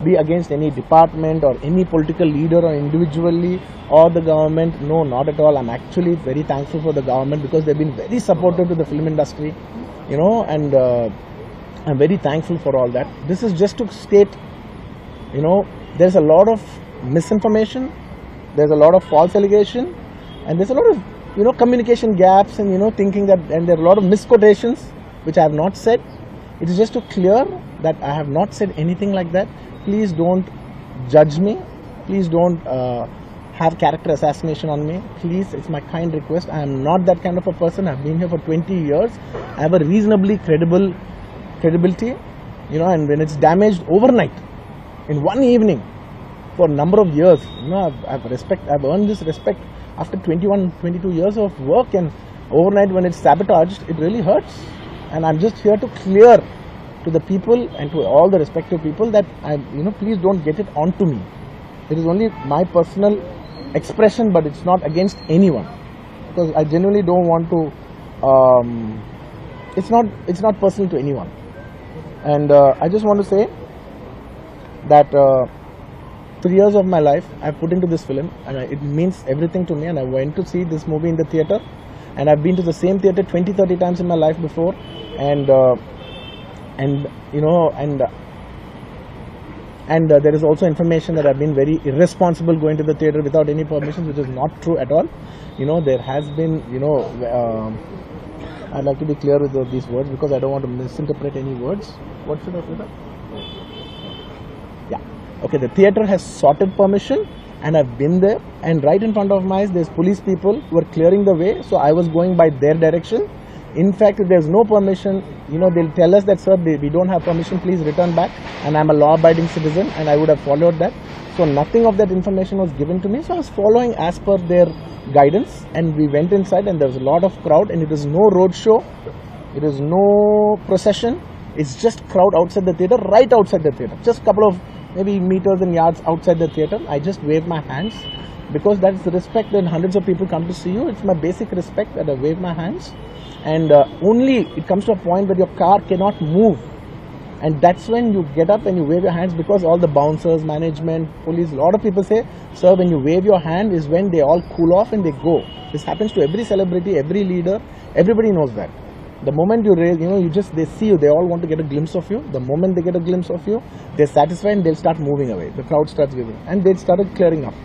be against any department or any political leader or individually or the government. No, not at all. I'm actually very thankful for the government because they've been very supportive to the film industry, and I'm very thankful for all that. This is just to state, there's a lot of misinformation, there's a lot of false allegation, and there's a lot of, communication gaps and, thinking that, and there are a lot of misquotations which I have not said. It is just to clear that I have not said anything like that. Please don't judge me. Please don't have character assassination on me. Please, it's my kind request. I am not that kind of a person. I've been here for 20 years. I have a reasonably credibility, and when it's damaged overnight, in one evening, for a number of years, I've earned this respect after 21, 22 years of work, and overnight when it's sabotaged, it really hurts. And I'm just here to clear to the people and to all the respective people that please don't get it onto me. It is only my personal expression, but it's not against anyone, because I genuinely don't want to. It's not personal to anyone, and I just want to say that 3 years of my life I've put into this film, and it means everything to me. And I went to see this movie in the theatre, and I've been to the same theatre 20-30 times in my life before, and there is also information that I've been very irresponsible going to the theatre without any permissions, which is not true at all. There has been, I'd like to be clear with these words because I don't want to misinterpret any words. What should I say that? Yeah. Okay, the theatre has sorted permission, and I've been there, and right in front of my eyes there's police people who are clearing the way, so I was going by their direction. In fact, if there's no permission, they'll tell us that, sir, we don't have permission, please return back, and I'm a law-abiding citizen, and I would have followed that. So nothing of that information was given to me, so I was following as per their guidance, and we went inside, and there was a lot of crowd, and it is no road show, it is no procession, it's just crowd outside the theatre, right outside the theatre, just a couple of maybe meters and yards outside the theatre. I just wave my hands because that's the respect when hundreds of people come to see you. It's my basic respect that I wave my hands, and only it comes to a point where your car cannot move, and that's when you get up and you wave your hands, because all the bouncers, management, police, a lot of people say, sir, when you wave your hand is when they all cool off and they go. This happens to every celebrity, every leader, everybody knows that. The moment you raise, they see you, they all want to get a glimpse of you. The moment they get a glimpse of you, they're satisfied and they'll start moving away. The crowd starts giving, and they started clearing up.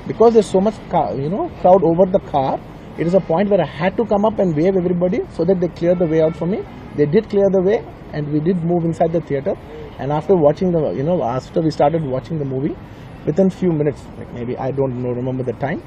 Because there's so much crowd over the car, it is a point where I had to come up and wave everybody so that they clear the way out for me. They did clear the way, and we did move inside the theatre. And after watching after we started watching the movie, within few minutes, like maybe I don't remember the time,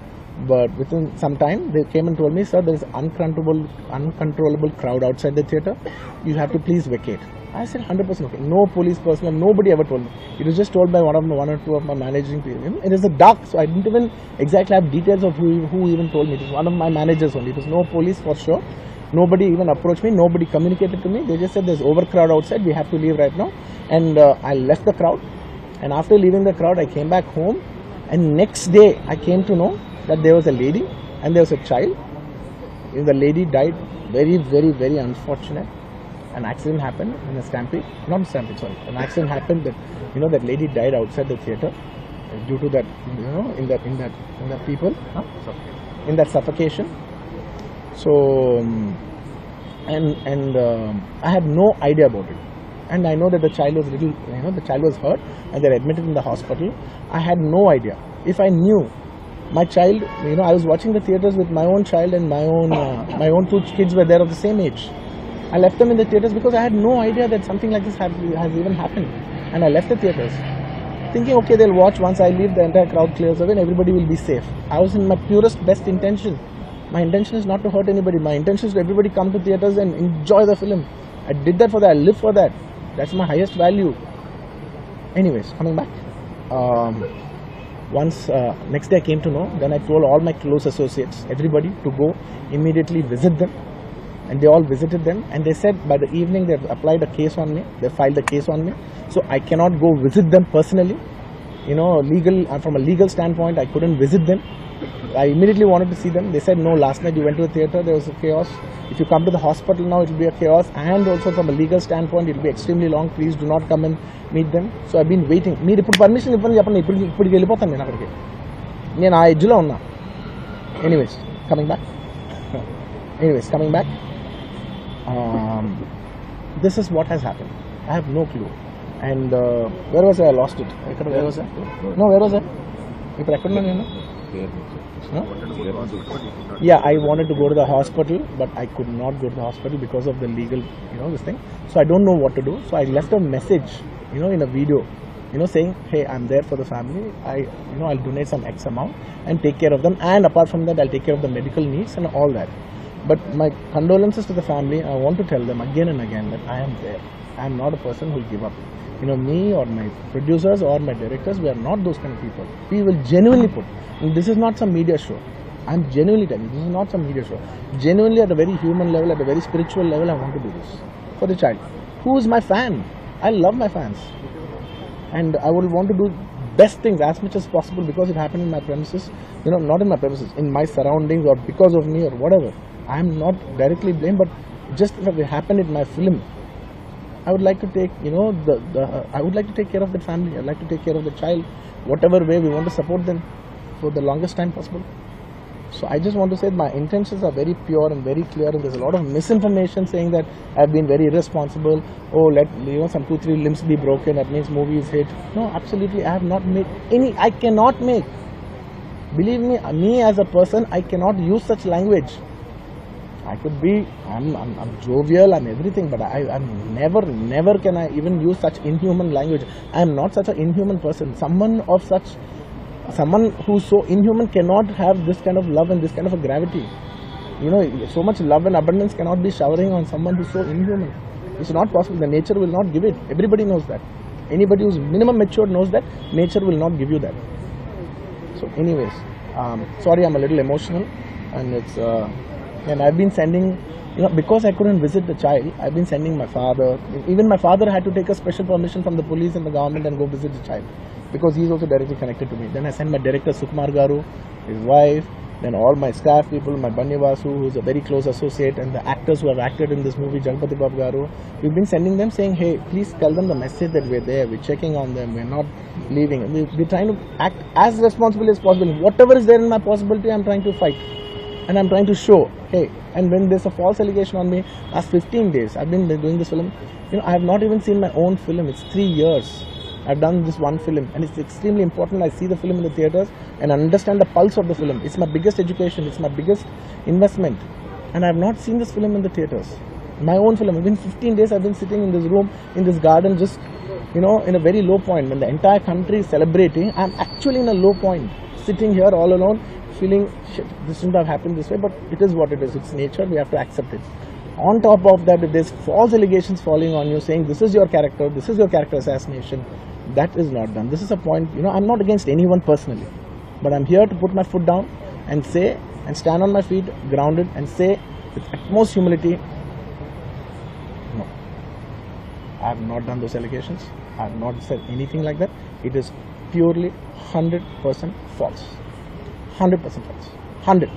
but within some time they came and told me, sir, there is uncontrollable crowd outside the theatre. You have to please vacate. I said 100% okay. No police personnel, nobody ever told me. It was just told by one or two of my managing people. It is a dark, so I didn't even exactly have details of who even told me. It was one of my managers only. It was no police for sure. Nobody even approached me. Nobody communicated to me. They just said there's overcrowd outside. We have to leave right now. And I left the crowd. And after leaving the crowd, I came back home. And next day, I came to know that there was a lady and there was a child. The lady died. Very, very, very unfortunate. An accident happened in a stampede. Not a stampede, sorry. An accident happened that that lady died outside the theatre due to that in that people in that suffocation. So I had no idea about it, and I know that the child was the child was hurt and they're admitted in the hospital. I had no idea. If I knew my child, I was watching the theatres with my own child, and my own two kids were there of the same age. I left them in the theatres because I had no idea that something like this has even happened, and I left the theatres thinking, okay, they'll watch. Once I leave, the entire crowd clears away and everybody will be safe. I was in my purest best intention. My intention is not to hurt anybody. My intention is to everybody come to theatres and enjoy the film. I did that for that. I live for that. That's my highest value. Anyways, coming back. Next day I came to know, then I told all my close associates, everybody, to go immediately visit them. And they all visited them, and they said by the evening they've applied a case on me. They filed a case on me. So I cannot go visit them personally. From a legal standpoint, I couldn't visit them. I immediately wanted to see them. They said, no, last night you went to the theatre, there was a chaos. If you come to the hospital now, it will be a chaos. And also from a legal standpoint, it will be extremely long. Please do not come and meet them. So I've been waiting. మీరు ఇప్పుడు permission ఇవ్వండి చెప్పండి, ఇప్పటికి వెళ్ళిపోతాను నేను అక్కడికి. నేను ఆ ఎడ్జ్లో ఉన్నా. Anyways, coming back. This is what has happened. I have no clue. And where was I? I lost it. Where was I? No, where was I? ఇప్పుడు ఎక్కడున్నా నేను? Huh? Yeah, I wanted to go to the hospital, but I could not go to the hospital because of the legal, this thing. So I don't know what to do. So I left a message, in a video, saying, hey, I'm there for the family. I'll donate some X amount and take care of them. And apart from that, I'll take care of the medical needs and all that. But my condolences to the family. I want to tell them again and again that I am there. I am not a person who will give up. Me or my producers or my directors, we are not those kind of people. We will genuinely put. And this is not some media show. I'm genuinely telling you, this is not some media show. Genuinely at a very human level, at a very spiritual level, I want to do this for the child. Who is my fan? I love my fans. And I would want to do best things as much as possible because it happened in my premises. Not in my premises, in my surroundings or because of me or whatever. I am not directly blamed, but just if it happened in my film, I would like to take, I would like to take care of the family. I'd like to take care of the child. Whatever way we want to support them for the longest time possible. So I just want to say my intentions are very pure and very clear, and there's a lot of misinformation saying that I've been very irresponsible. Oh, let some 2-3 limbs be broken, that means movie is hit. No, absolutely, I have not made any. I cannot make. Believe me as a person, I cannot use such language. I could be, I'm jovial and everything, but I'm never can I even use such inhuman language. I am not such an inhuman person. Someone who's so inhuman cannot have this kind of love and this kind of a gravity. So much love and abundance cannot be showering on someone who's so inhuman. It's not possible. The nature will not give it. Everybody knows that. Anybody who's minimum mature knows that nature will not give you that. So anyways, sorry, I'm a little emotional, and it's and I've been sending, because I couldn't visit the child, I've been sending my father. Even my father had to take a special permission from the police and the government and go visit the child, because he's also directly connected to me. Then I sent my director Sukumar Garu, his wife, then all my staff people, my Bannivasu, who's a very close associate, and the actors who have acted in this movie, Jaganpati Babu Garu. We've been sending them saying, hey, please tell them the message that we're there, we're checking on them, we're not leaving. We're trying to act as responsibly as possible. Whatever is there in my possibility, I'm trying to fight. And I'm trying to show, hey, and when there's a false allegation on me, last 15 days, I've been doing this film. I have not even seen my own film. It's 3 years. I've done this one film, and it's extremely important. I see the film in the theaters and understand the pulse of the film. It's my biggest education. It's my biggest investment. And I have not seen this film in the theaters. My own film. Within 15 days, I've been sitting in this room, in this garden, just, in a very low point. When the entire country is celebrating, I'm actually in a low point, sitting here all alone, feeling, shit, this shouldn't have happened this way, but it is what it is. It's nature. We have to accept it. On top of that, if there's false allegations falling on you, saying this is your character assassination, that is not done. This is a point, I'm not against anyone personally, but I'm here to put my foot down and say, and stand on my feet, grounded, and say with utmost humility, no, I have not done those allegations. I have not said anything like that. It is purely 100% false. 100% false. 100.